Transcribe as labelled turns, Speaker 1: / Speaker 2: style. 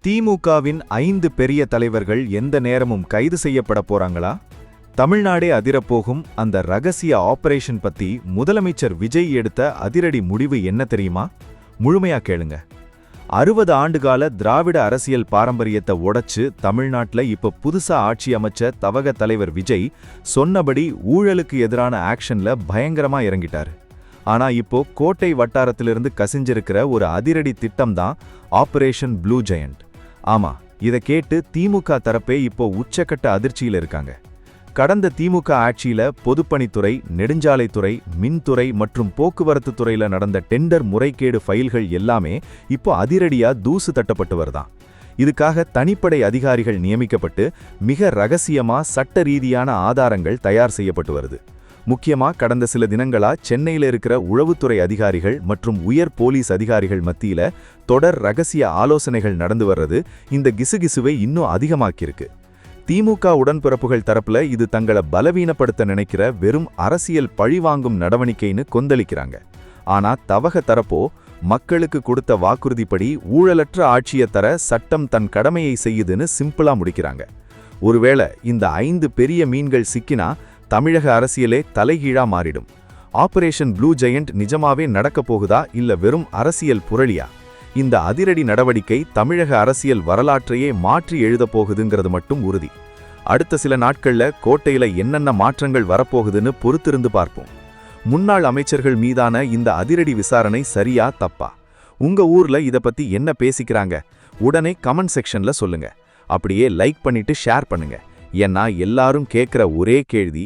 Speaker 1: திமுகவின் 5 பெரிய தலைவர்கள் எந்த நேரமும் கைது செய்யப்பட போறாங்களா? தமிழ்நாடே அதிரப்போகும் அந்த ரகசிய ஆபரேஷன் பத்தி முதலமைச்சர் விஜய் எடுத்த அதிரடி முடிவு என்ன தெரியுமா? முழுமையா கேளுங்க. 60 ஆண்டுகால திராவிட அரசியல் பாரம்பரியத்தை உடைச்சு தமிழ்நாட்டுல இப்ப புதுசா ஆட்சி அமைச்ச தவக தலைவர் விஜய் சொன்னபடி ஊழலுக்கு எதிரான ஆக்ஷன்ல பயங்கரமா இறங்கிட்டாரு. ஆனா இப்போ கோட்டை வட்டாரத்திலிருந்து கசிஞ்சிருக்கிற ஒரு அதிரடி திட்டம் தான் ஆபரேஷன் ப்ளூ ஜெயண்ட். ஆமா, இதை கேட்டு திமுக தரப்பே இப்போ உச்சக்கட்ட அதிர்ச்சியில் இருக்காங்க. கடந்த திமுக ஆட்சியில பொதுப்பணித்துறை, நெடுஞ்சாலைத்துறை, மின்துறை மற்றும் போக்குவரத்து துறையில நடந்த டெண்டர் முறைகேடு ஃபைல்கள் எல்லாமே இப்போ அதிரடியா தூசு தட்டப்பட்டு வருதான். இதுக்காக தனிப்படை அதிகாரிகள் நியமிக்கப்பட்டு மிக ரகசியமா சட்ட ரீதியான ஆதாரங்கள் தயார் செய்யப்பட்டு வருது. முக்கியமா கடந்த சில தினங்களா சென்னையில் இருக்கிற உளவுத்துறை அதிகாரிகள் மற்றும் உயர் போலீஸ் அதிகாரிகள் மத்தியில தொடர் ரகசிய ஆலோசனைகள் நடந்து வர்றது இந்த கிசுகிசுவை இன்னும் அதிகமாக்கியிருக்கு. திமுக உடன்பிறப்புகள் தரப்புல இது தங்களை பலவீனப்படுத்த நினைக்கிற வெறும் அரசியல் பழிவாங்கும் நடவடிக்கைன்னு கொந்தளிக்கிறாங்க. ஆனா தவக தரப்போ மக்களுக்கு கொடுத்த வாக்குறுதிப்படி ஊழலற்ற ஆட்சியை தர சட்டம் தன் கடமையை செய்யுதுன்னு சிம்பிளா முடிக்கிறாங்க. ஒருவேளை இந்த 5 பெரிய மீன்கள் சிக்கினா தமிழக அரசியலே தலைகீழா மாறிடும். ஆபரேஷன் ப்ளூ ஜெயண்ட் நிஜமாவே நடக்கப் போகுதா இல்ல வெறும் அரசியல் புரளியா? இந்த அதிரடி நடவடிக்கை தமிழக அரசியல் வரலாற்றையே மாற்றி எழுதப் போகுதுங்கிறது மட்டும் உறுதி. அடுத்த சில நாட்கள்ல கோட்டையில என்னென்ன மாற்றங்கள் வரப்போகுதுன்னு பொறுத்திருந்து பார்ப்போம். முன்னாள் அமைச்சர்கள் மீதான இந்த அதிரடி விசாரணை சரியா தப்பா? உங்க ஊர்ல இத பத்தி என்ன பேசிக்கிறாங்க? உடனே கமெண்ட் செக்ஷன்ல சொல்லுங்க. அப்படியே லைக் பண்ணிட்டு ஷேர் பண்ணுங்க. ஏன்னா எல்லாரும் கேட்கிற ஒரே கேள்வி,